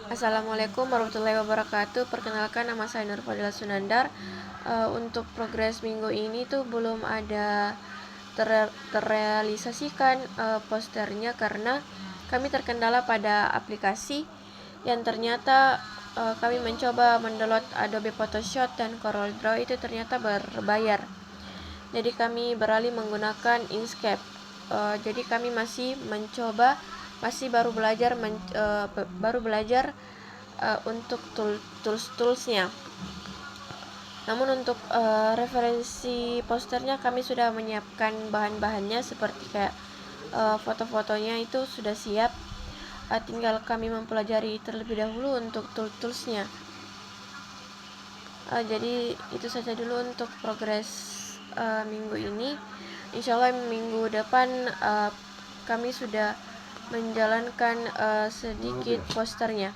Assalamualaikum warahmatullahi wabarakatuh. Perkenalkan, nama saya Nurfadila Sunandar. Untuk progres minggu ini tuh belum ada terrealisasikan posternya karena kami terkendala pada aplikasi yang ternyata kami mencoba mendownload Adobe Photoshop dan CorelDRAW itu ternyata berbayar. Jadi kami beralih menggunakan Inkscape. Jadi kami masih mencoba, masih baru belajar untuk toolsnya. Namun untuk referensi posternya kami sudah menyiapkan bahan-bahannya seperti kayak foto-fotonya itu sudah siap. Tinggal kami mempelajari terlebih dahulu untuk toolsnya. Jadi itu saja dulu untuk progres minggu ini. Insya Allah minggu depan kami sudah menjalankan sedikit posternya.